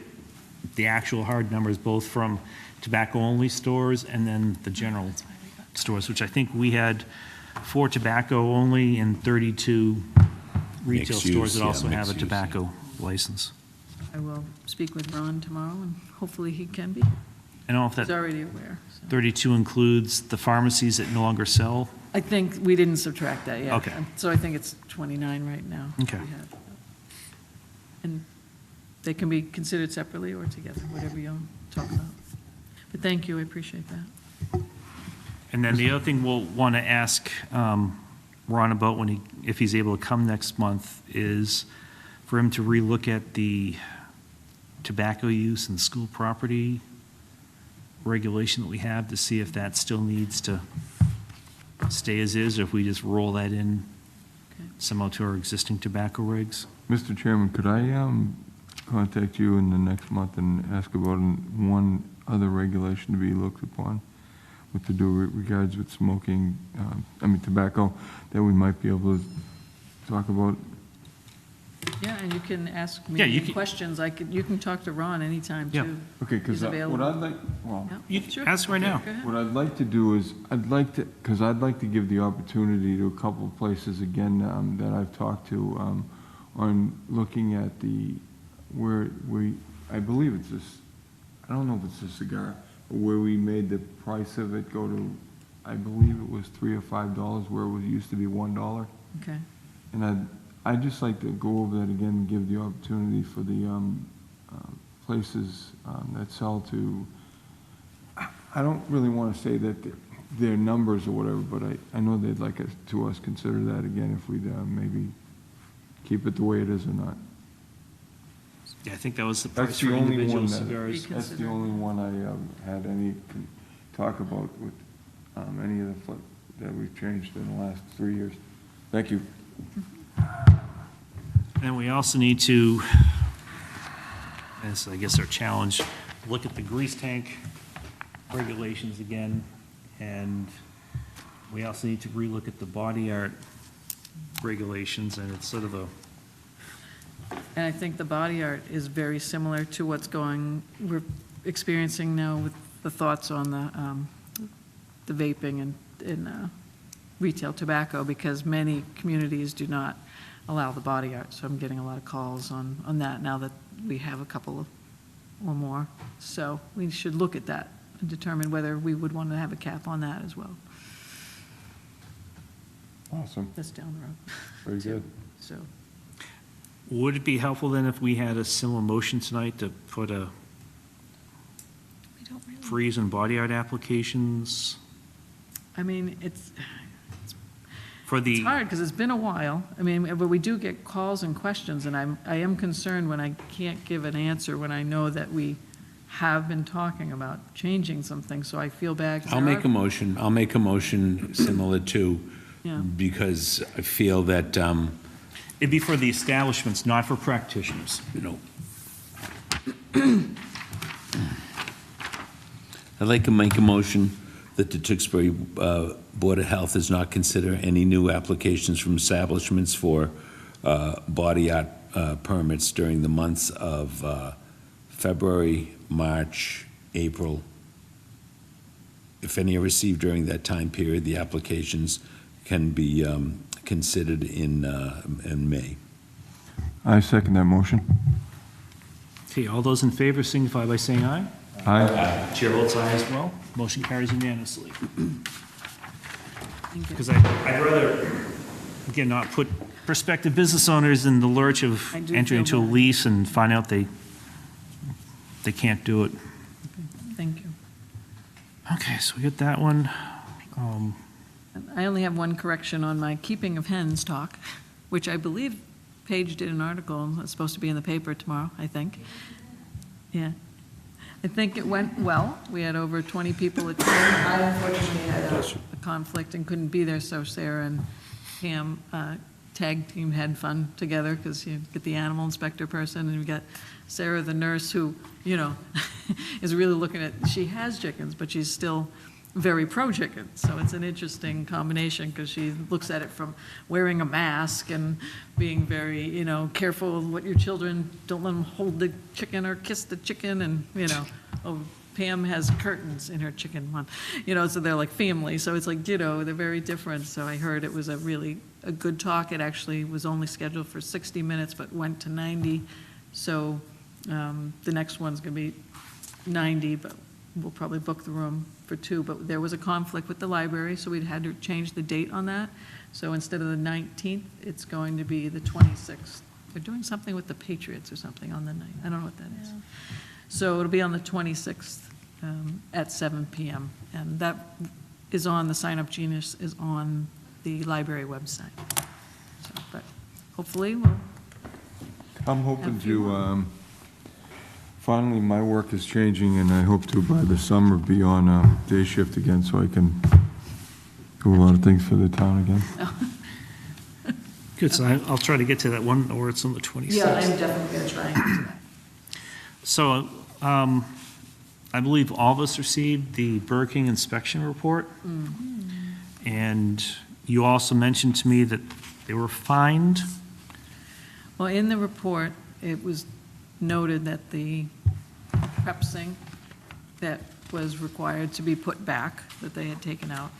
the actual hard numbers both from tobacco-only stores and then the general stores, which I think we had 4 tobacco-only and 32 retail Mixed stores use, that yeah, also have a mixed use, tobacco license. I will speak with Ron tomorrow, and hopefully he can be. I don't know if He's that already aware. So. 32 includes the pharmacies that no longer sell. I think we didn't subtract that yet. Okay. So I think it's 29 right now. Okay. We have. And they can be considered separately or together, whatever you talk about. But thank you, I appreciate that. And then the other thing we'll want to ask Ron about if he's able to come next month is for him to relook at the tobacco use and school property regulation that we have to see if that still needs to stay as is, or if we just roll that in somehow to our existing tobacco regs. Mr. Chairman, could I contact you in the next month and ask about one other regulation to be looked upon with to do regards with smoking, tobacco, that we might be able to talk about? Yeah, and you can ask Yeah, me you can- questions. You can talk to Ron anytime, Yeah. too. Okay, because He's what available. I'd like, well, Yeah, You can sure. ask right now. Go ahead. what I'd like to do is, I'd like to give the opportunity to a couple of places again that I've talked to on looking at I believe it's this, I don't know if it's a cigar, but where we made the price of it go to, I believe it was $3 or $5 where it used to be $1. Okay. And I'd just like to go over that again and give the opportunity for the places that sell to, I don't really want to say that their numbers or whatever, but I know they'd like us to consider that again if we'd maybe keep it the way it is or not. Yeah, I think that was the That's price the for only individual one cigars. That's the only one I had any talk about with any of the that we've changed in the last 3 years. Thank you. And we also need to, as I guess our challenge, look at the grease tank regulations again, and we also need to relook at the body art regulations, and it's sort of a, And I think the body art is very similar to we're experiencing now with the thoughts on the vaping and retail tobacco, because many communities do not allow the body art. So I'm getting a lot of calls on that now that we have a couple or more. So we should look at that and determine whether we would want to have a cap on that as well. Awesome, That's down the road. very good. So, Would it be helpful then if we had a similar motion tonight to put a We don't really. freeze on body art applications I mean, it's for the? hard because it's been a while. I mean, but we do get calls and questions, and I am concerned when I can't give an answer when I know that we have been talking about changing something, so I feel bad. 'cause I'll there make are- a motion similar to, Yeah. because I feel that, It'd be for the establishments, not for practitioners. you know, I'd like to make a motion that the Tewksbury Board of Health does not consider any new applications from establishments for body art permits during the months of February, March, April. If any are received during that time period, the applications can be considered in May. I second that motion. Okay, all those in favor signify by saying aye. Aye. Chair votes aye as well. Motion carries unanimously. Thank you. Because I'd rather, again, not put prospective business owners in the lurch of I do entering into feel a bad. lease and find out they can't do it. Thank you. Okay, so we get that one. I only have one correction on my keeping of hens talk, which I believe Paige did an article, it's supposed to be in the paper tomorrow, I think. Yeah. I think it went well. We had over 20 people attend. I unfortunately had a conflict and couldn't be there, so Sarah and Pam tag team had fun together because you get the animal inspector person and you got Sarah, the nurse, who, is really looking at, she has chickens, but she's still very pro-chicken. So it's an interesting combination because she looks at it from wearing a mask and being very, careful of what your children, don't let them hold the chicken or kiss the chicken and, oh, Pam has curtains in her chicken one, so they're like family. So it's like, they're very different. So I heard it was a good talk. It actually was only scheduled for 60 minutes, but went to 90. So the next one's going to be 90, but we'll probably book the room for 2, but there was a conflict with the library, so we'd had to change the date on that. So instead of the 19th, it's going to be the 26th. They're doing something with the Patriots or something on the night. I don't know what that is. So it'll be on the 26th at 7 p.m. And that is on, the sign-up genius is on the library website. So, but hopefully we'll, I'm hoping to, finally, my work is changing, and I hope to, by the summer, be on a day shift again, so I can do a lot of things for the town again. Good, so I'll try to get to that one, or it's on the 26th. yeah, I'm definitely going to try. So, I believe all of us received the Burger King inspection report. And you also mentioned to me that they were fined. Well, in the report, it was noted that the prep sink that was required to be put back, that they had taken out,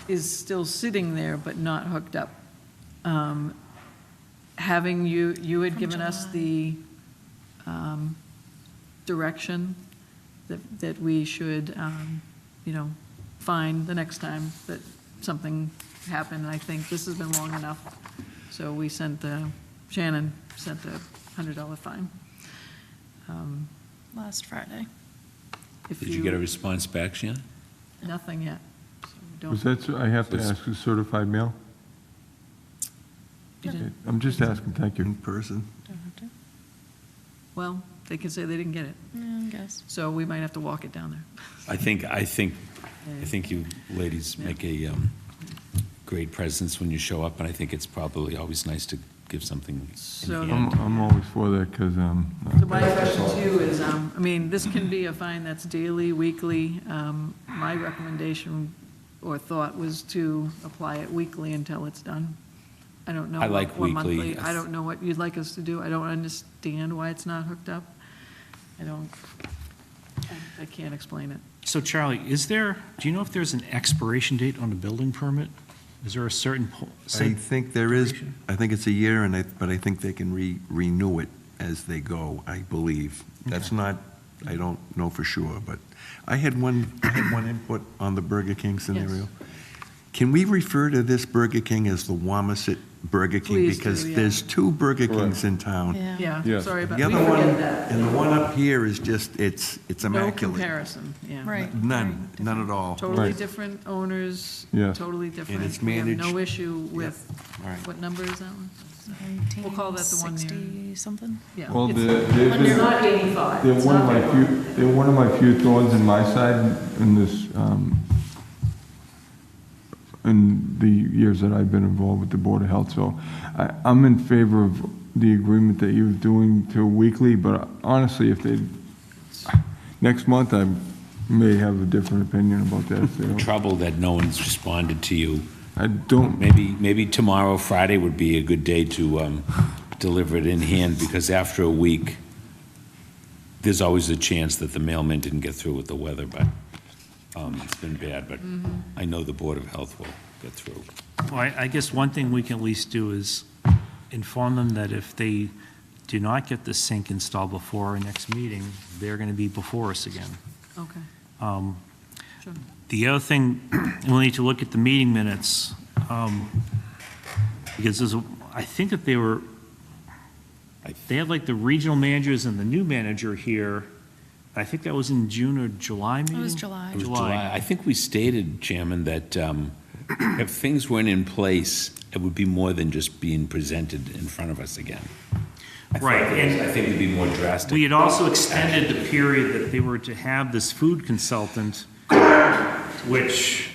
is still sitting there but not hooked up. Having you had given us the direction that we should, find the next time that something happened. I think this has been long enough. So we Shannon sent a $100 fine. Last Friday. If Did you get a response back, Shannon? Nothing yet. So we Was don't, that, I have to Was- ask, a certified mail? you didn't- I'm just asking, thank you. In person. Don't have to. well, they can say they didn't get it. Yeah, I guess. So we might have to walk it down there. I think you ladies make a great presence when you show up, and I think it's probably always nice to give something So- in hand. I'm always for that, because, So my question to you is, this can be a fine that's daily, weekly. My recommendation or thought was to apply it weekly until it's done. I don't know. I like or weekly. monthly. I don't know what you'd like us to do. I don't understand why it's not hooked up. I can't explain it. So Charlie, do you know if there's an expiration date on a building permit? Is there a certain? I think there is, I think it's a year, but I think they can renew it as they go, I believe. That's not, I don't know for sure, but I had one input on the Burger King scenario. Can we refer to this Burger King as the Wamasett Burger King? Please do, Because yeah. there's two Burger Kings in town. Yeah. Yeah, Yes. sorry about, The we other one, forget that. and the one up here is just, it's No immaculate. comparison, yeah. Right. None at all. Totally Right. different owners, Yes. totally different. it's We have no managed- issue with, All right. what number is that one? We'll call that the one near. 1960 something? Yeah. Well, It's- they're not 85. they're It's one of not my very few, long. they're one of my few thorns in my side in this, in the years that I've been involved with the Board of Health. So I'm in favor of the agreement that you're doing to weekly, but honestly, if they, next month, I may have a different opinion about that. If they don't. Trouble that no one's responded to you. I don't, Maybe tomorrow, Friday would be a good day to deliver it in hand, because after a week, there's always a chance that the mailman didn't get through with the weather, but it's been bad, but I know the Board of Health will get through. Well, I guess one thing we can at least do is inform them that if they do not get the sink installed before our next meeting, they're going to be before us again. Okay, Um, sure. The other thing, we'll need to look at the meeting minutes, because I think that they had like the regional managers and the new manager here. I think that was in June or July meeting? It was July. It was July. I think we stated, Chairman, that if things weren't in place, it would be more than just being presented in front of us again. Right, and I think it'd be more drastic. we had also extended the period that they were to have this food consultant, which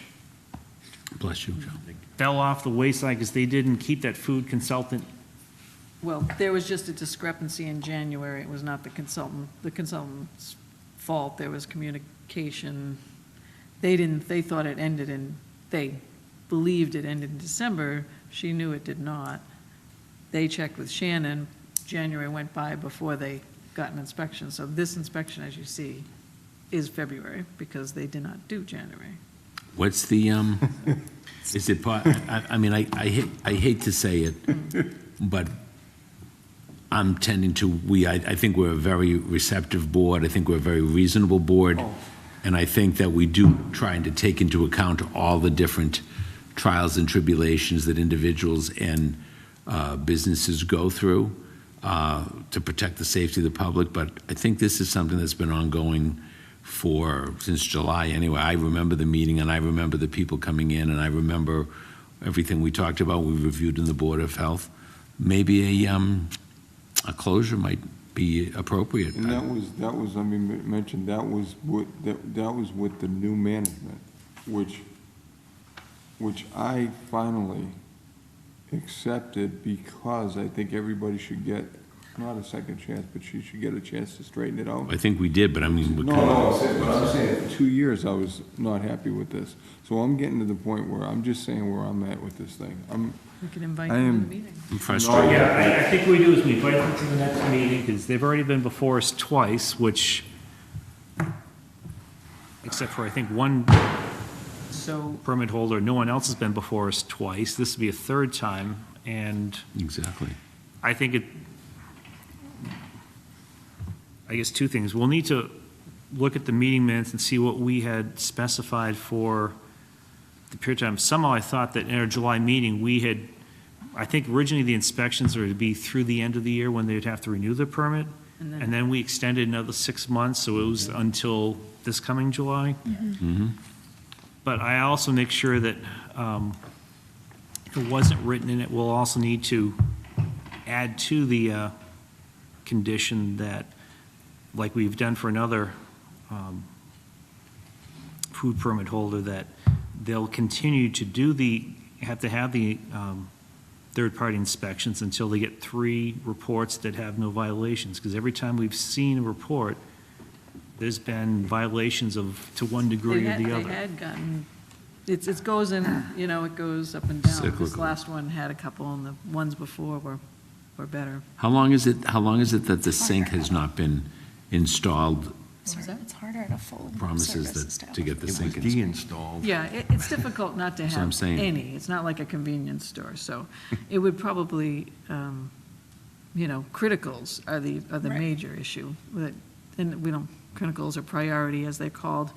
Bless you, Joe. fell off the wayside because they didn't keep that food consultant. Well, there was just a discrepancy in January. It was not the consultant's fault. There was communication. They thought it ended they believed it ended in December. She knew it did not. They checked with Shannon. January went by before they got an inspection. So this inspection, as you see, is February because they did not do January. What's the, is it, I mean, I hate to say it, but I'm tending to, I think we're a very receptive board. I think we're a very reasonable board. And I think that we do trying to take into account all the different trials and tribulations that individuals and businesses go through to protect the safety of the public. But I think this is something that's been ongoing since July anyway. I remember the meeting, and I remember the people coming in, and I remember everything we talked about, we reviewed in the Board of Health. Maybe a closure might be appropriate. and that was, I mean, mentioned, that was with the new management, which I finally accepted because I think everybody should get, not a second chance, but she should get a chance to straighten it out. I think we did, but I mean, we No, could- I'm saying, 2 years I was not happy with this. So I'm getting to the point where I'm just saying where I'm at with this thing. We can invite I them to am- the meeting. I'm frustrated. Yeah, I think what we do is we invite them to the next meeting, because they've already been before us twice, which, except for, I think, one So permit holder, no one else has been before us twice. This will be a third time, and Exactly. I think I guess two things. We'll need to look at the meeting minutes and see what we had specified for the period of time. Somehow I thought that in our July meeting, I think originally the inspections were to be through the end of the year when they'd have to renew the permit. And then we extended another 6 months, so it was until this coming July. But I also make sure that if it wasn't written in it, we'll also need to add to the condition that, like we've done for another food permit holder, that they'll continue to have to have the third-party inspections until they get 3 reports that have no violations. Because every time we've seen a report, there's been violations to one degree or the other. They had gotten, it goes in, it goes up and down. This Cyclical. last one had a couple, and the ones before were better. How long is it that the sink has not been installed was that? It's harder at a full Promises service that, to get the It was sink installed. de-installed. Yeah, it's difficult not to That's what I'm have saying. any. It's not like a convenience store, so it would probably, criticals are the Right. major issue. And we don't, criticals are priority, as they're called,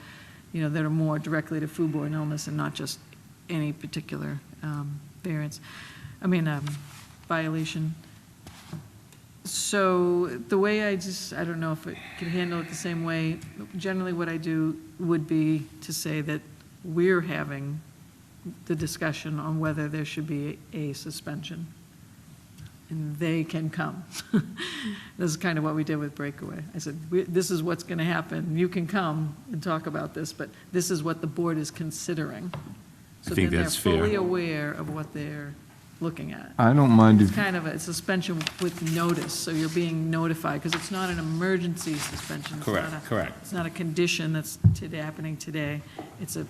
that are more directly to foodborne illness and not just any particular violation. So the way I don't know if it can handle it the same way. Generally, what I do would be to say that we're having the discussion on whether there should be a suspension. And they can come. This is kind of what we did with Breakaway. I said, this is what's going to happen. You can come and talk about this, but this is what the board is considering. So think then that's they're fair. fully aware of what they're looking at. I don't mind It's if, kind of a suspension with notice, so you're being notified, because it's not an emergency suspension. It's Correct, not a- correct. It's not a condition that's happening today. It's a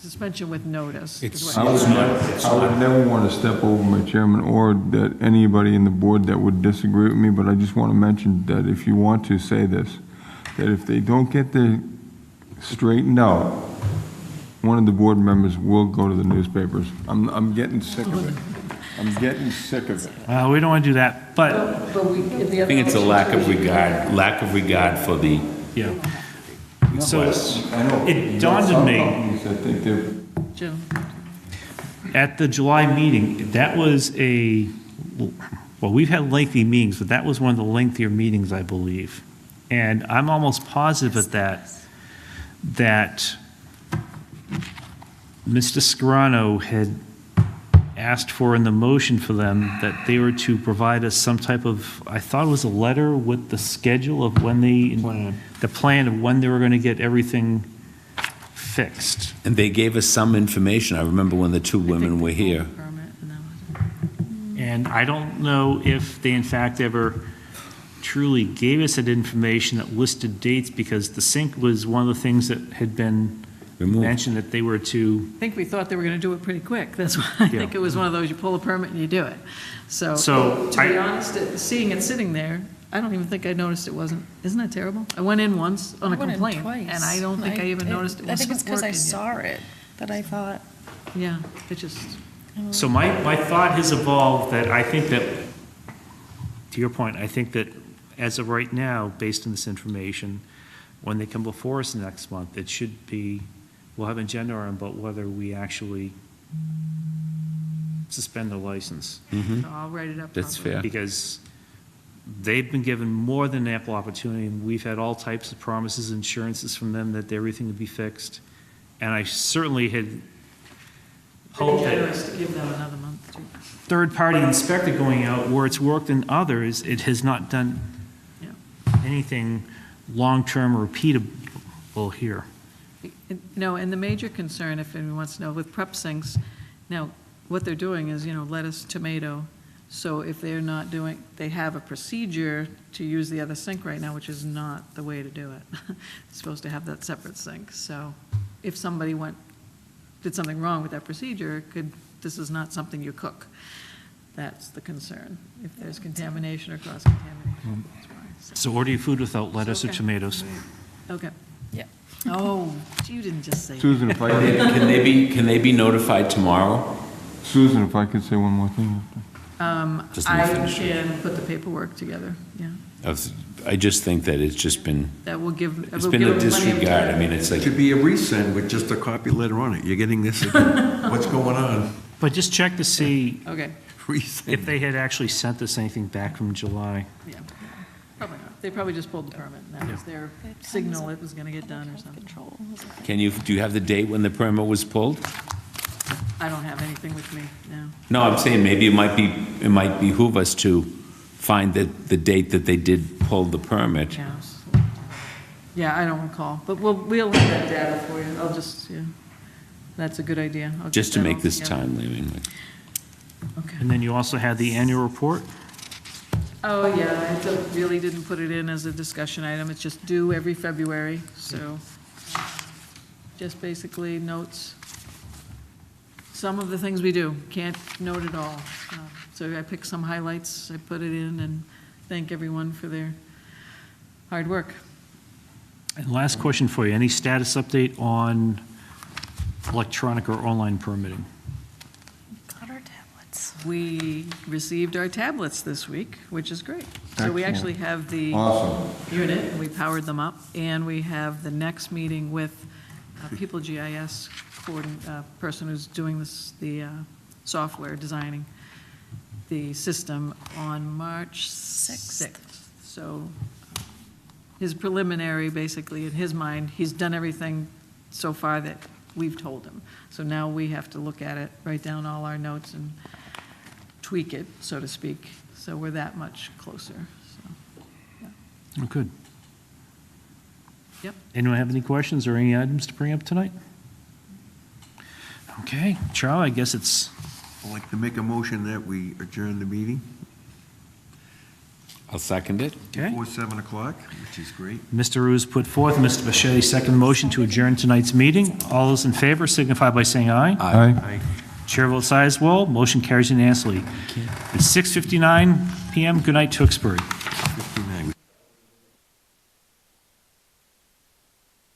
suspension with notice. is what I it would is. I would never want to step over my chairman or that anybody in the board that would disagree with me, but I just want to mention that if you want to say this, that if they don't get the straightened out, one of the board members will go to the newspapers. I'm getting sick of it. I'm getting sick of it. We don't want to do that, but, But we, in the I think it's a other lack of option, regard for the yeah. So I know. it dawned on me, Some companies, I think they're Jim, at the July meeting, that was well, we've had lengthy meetings, but that was one of the lengthier meetings, I believe. And I'm almost positive that Mr. Scarano had asked for in the motion for them that they were to provide us some type of, I thought it was a letter with the schedule of when the plan of when they were going to get everything fixed. And they gave us some information. I remember when the two women were here. permit, and that was it. And I don't know if they in fact ever truly gave us that information that listed dates, because the sink was one of the things that had been Removed. mentioned that they were to, I think we thought they were going to do it pretty quick. That's why I think Yeah. it was one of those, you pull a permit and you do it. So, So to be I- honest, seeing it sitting there, I don't even think I noticed it wasn't, isn't that terrible? I went in once on a I went in complaint, twice. and I don't think I even noticed it I think it's wasn't because I working yet. saw it that I thought, Yeah, it just, so my thought has evolved that I think that, to your point, I think that as of right now, based on this information, when they come before us next month, it should be, we'll have an agenda on about whether we actually suspend the license. I'll write it up. That's properly. fair. Because they've been given more than ample opportunity, and we've had all types of promises, assurances from them that everything would be fixed. And I certainly had Pretty hoped that generous to give them another month, too. third-party inspector going out where it's worked in others, it has not done Yeah. anything long-term or repeatable here. No, and the major concern, if anyone wants to know, with prep sinks, now, what they're doing is, lettuce, tomato. So if they're not doing, they have a procedure to use the other sink right now, which is not the way to do it. They're supposed to have that separate sink. So if somebody did something wrong with that procedure, this is not something you cook. That's the concern, if there's contamination or cross-contamination. That's why. So order your food without lettuce or Okay. tomatoes. Okay. yeah. Oh, you didn't just say that. Susan, if I could, Can they be notified tomorrow? Susan, if I could say one more thing. Just let me I finish it. can put the paperwork together, yeah. I just think that it's just been, That will give. it's been a disregard. I mean, it's It like, should be a resend with just a copy letter on it. You're getting this again. What's going on? But just check to see Okay, Resend. if they had actually sent us anything back from July. yeah, probably not. They probably just pulled the permit, and that was their signal it was gonna get done or something. Control. do you have the date when the permit was pulled? I don't have anything with me now. No, I'm saying maybe it might behoove us to find the date that they did pull the permit. Yeah, I don't recall, but we'll have that data for you. I'll just, yeah, that's a good idea. I'll get Just to that make all this together. timely. I mean, Okay. And then you also had the annual report. Oh, yeah, I really didn't put it in as a discussion item. It's just due every February, so just basically notes some of the things we do. Can't note it all. So I picked some highlights, I put it in, and thank everyone for their hard work. And last question for you, any status update on electronic or online permitting? Got our tablets. We received our tablets this week, which is great. So we Excellent. actually have the Awesome. unit, and we powered them up, and we have the next meeting with People GIS person who's doing this, the software, designing the system on March 6th. So his preliminary, basically, in his mind, he's done everything so far that we've told him. So now we have to look at it, write down all our notes and tweak it, so to speak. So we're that much closer, so, Oh, good. yep. Anyone have any questions or any items to bring up tonight? Okay, Charlie, I guess it's, I'd like to make a motion that we adjourn the meeting I'll second it. okay. before 7 o'clock, which is great. Mr. Ruse put forth, Mr. Bichetti second the motion to adjourn tonight's meeting. All those in favor signify by saying aye. Aye. Chair votes aye as well. Motion carries unanimously. It's 6:59 PM. Good night, Tewksbury.